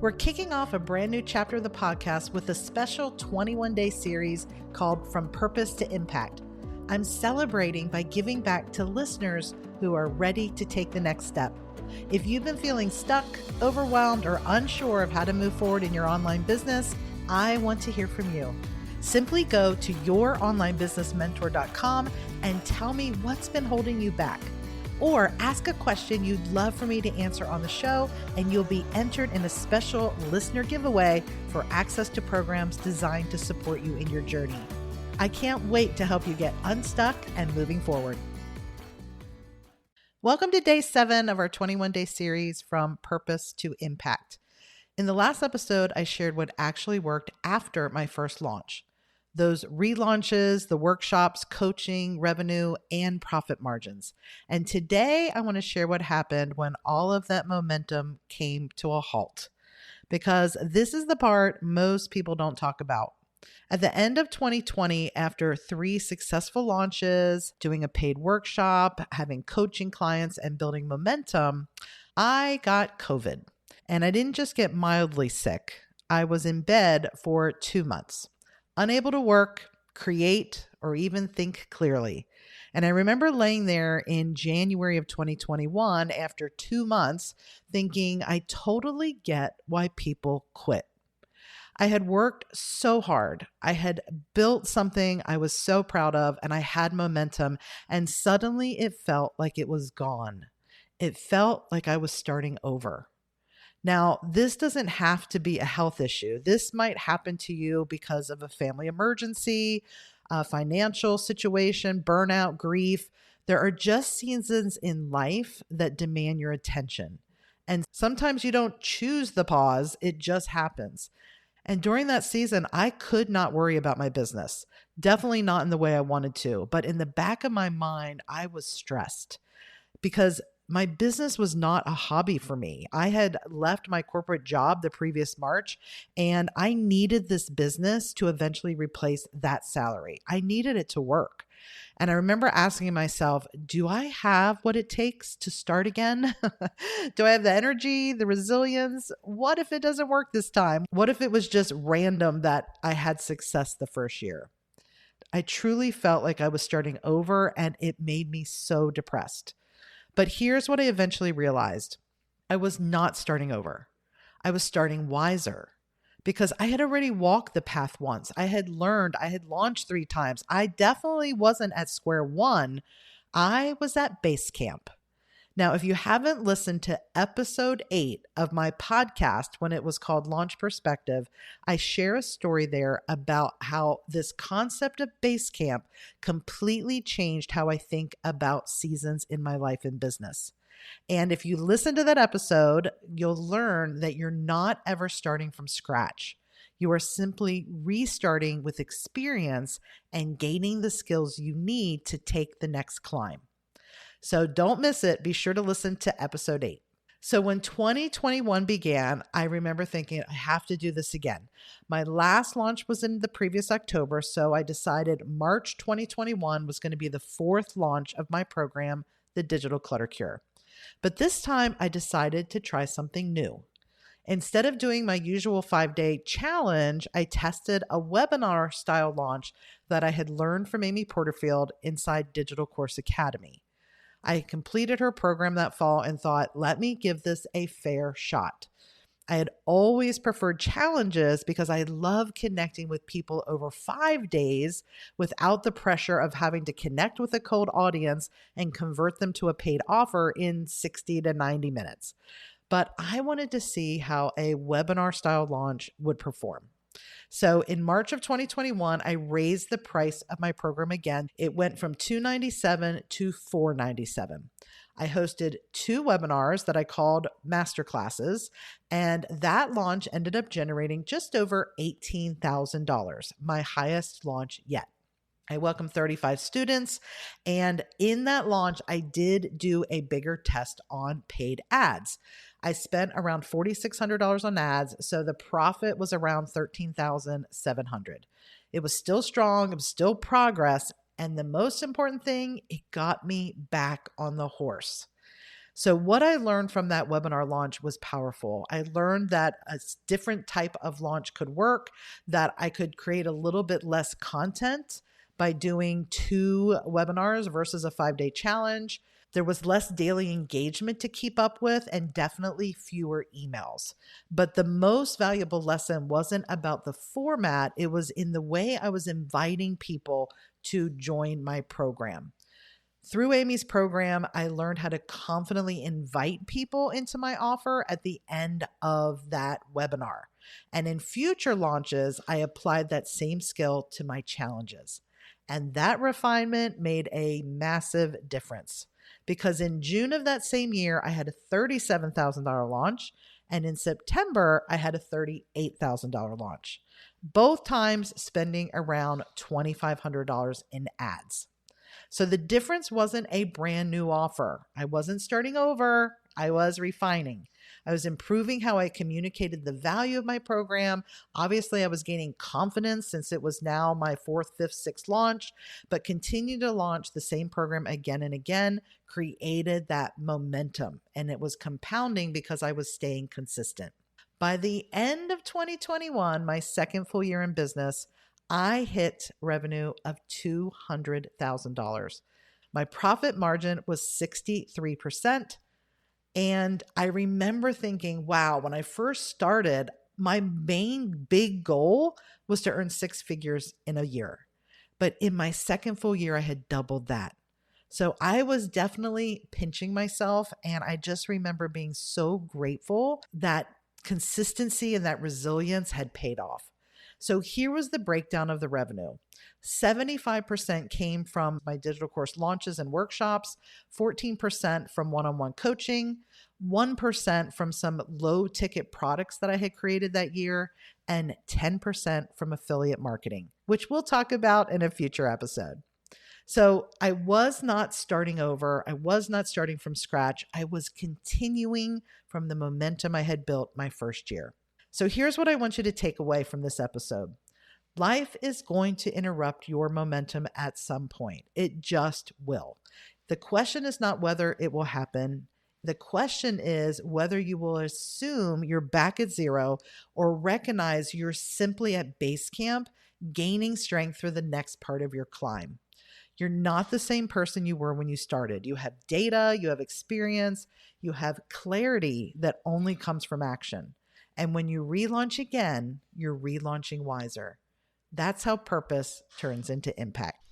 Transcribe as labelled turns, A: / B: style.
A: We're kicking off a brand new chapter of the podcast with a special 21-day series called From Purpose to Impact. I'm celebrating by giving back to listeners who are ready to take the next step. If you've been feeling stuck, overwhelmed, or unsure of how to move forward in your online business, I want to hear from you. Simply go to youronlinebusinessmentor.com and tell me what's been holding you back. Or ask a question you'd love for me to answer on the show, and you'll be entered in a special listener giveaway for access to programs designed to support you in your journey. I can't wait to help you get unstuck and moving forward. Welcome to day 7 of our 21-day series, From Purpose to Impact. In the last episode, I shared what actually worked after my first launch. Those relaunches, the workshops, coaching, revenue, and profit margins. And today I want to share what happened when all of that momentum came to a halt. Because this is the part most people don't talk about. At the end of 2020, after 3 successful launches, doing a paid workshop, having coaching clients, and building momentum, I got COVID. And I didn't just get mildly sick. I was in bed for 2 months. Unable to work, create, or even think clearly. And I remember laying there in January of 2021 after 2 months thinking, I totally get why people quit. I had worked so hard. I had built something I was so proud of, and I had momentum, and suddenly it felt like it was gone. It felt like I was starting over. Now, this doesn't have to be a health issue. This might happen to you because of a family emergency, a financial situation, burnout, grief. There are just seasons in life that demand your attention. And sometimes you don't choose the pause, it just happens. And during that season, I could not worry about my business. Definitely not in the way I wanted to. But in the back of my mind, I was stressed because my business was not a hobby for me. I had left my corporate job the previous March, and I needed this business to eventually replace that salary. I needed it to work. And I remember asking myself, do I have what it takes to start again? Do I have the energy, the resilience? What if it doesn't work this time? What if it was just random that I had success the first year? I truly felt like I was starting over, and it made me so depressed. But here's what I eventually realized. I was not starting over. I was starting wiser because I had already walked the path once. I had learned, I had launched 3 times. I definitely wasn't at square one. I was at base camp. Now, if you haven't listened to episode 8 of my podcast when it was called Launch Perspective, I share a story there about how this concept of base camp completely changed how I think about seasons in my life and business. And if you listen to that episode, you'll learn that you're not ever starting from scratch. You are simply restarting with experience and gaining the skills you need to take the next climb. So don't miss it. Be sure to listen to episode 8. So when 2021 began, I remember thinking, I have to do this again. My last launch was in the previous October, so I decided March 2021 was going to be the 4th launch of my program, The Digital Clutter Cure. But this time I decided to try something new. Instead of doing my usual 5-day challenge, I tested a webinar style launch that I had learned from Amy Porterfield inside Digital Course Academy. I completed her program that fall and thought, let me give this a fair shot. I had always preferred challenges because I love connecting with people over 5 days without the pressure of having to connect with a cold audience and convert them to a paid offer in 60 to 90 minutes. But I wanted to see how a webinar style launch would perform. So in March of 2021, I raised the price of my program again. It went from $297 to $497. I hosted 2 webinars that I called masterclasses, and that launch ended up generating just over $18,000, my highest launch yet. I welcomed 35 students, and in that launch, I did do a bigger test on paid ads. I spent around $4,600 on ads, so the profit was around $13,700. It was still strong, it was still progress, and the most important thing, it got me back on the horse. So what I learned from that webinar launch was powerful. I learned that a different type of launch could work, that I could create a little bit less content by doing 2 webinars versus a 5-day challenge. There was less daily engagement to keep up with and definitely fewer emails. But the most valuable lesson wasn't about the format, it was in the way I was inviting people to join my program. Through Amy's program, I learned how to confidently invite people into my offer at the end of that webinar. And in future launches, I applied that same skill to my challenges. And that refinement made a massive difference because in June of that same year, I had a $37,000 launch. And in September, I had a $38,000 launch. Both times spending around $2,500 in ads. So the difference wasn't a brand new offer. I wasn't starting over. I was refining. I was improving how I communicated the value of my program. Obviously, I was gaining confidence since it was now my 4th, 5th, 6th launch, but continued to launch the same program again and again, created that momentum. And it was compounding because I was staying consistent. By the end of 2021, my second full year in business, I hit revenue of $200,000. My profit margin was 63%. And I remember thinking, wow, when I first started, my main big goal was to earn 6 figures in a year. But in my second full year, I had doubled that. So I was definitely pinching myself. And I just remember being so grateful that consistency and that resilience had paid off. So here was the breakdown of the revenue. 75% came from my digital course launches and workshops, 14% from one-on-one coaching, 1% from some low ticket products that I had created that year, and 10% from affiliate marketing, which we'll talk about in a future episode. So I was not starting over. I was not starting from scratch. I was continuing from the momentum I had built my first year. So here's what I want you to take away from this episode. Life is going to interrupt your momentum at some point. It just will. The question is not whether it will happen. The question is whether you will assume you're back at zero or recognize you're simply at base camp, gaining strength for the next part of your climb. You're not the same person you were when you started. You have data, you have experience, you have clarity that only comes from action. And when you relaunch again, you're relaunching wiser. That's how purpose turns into impact.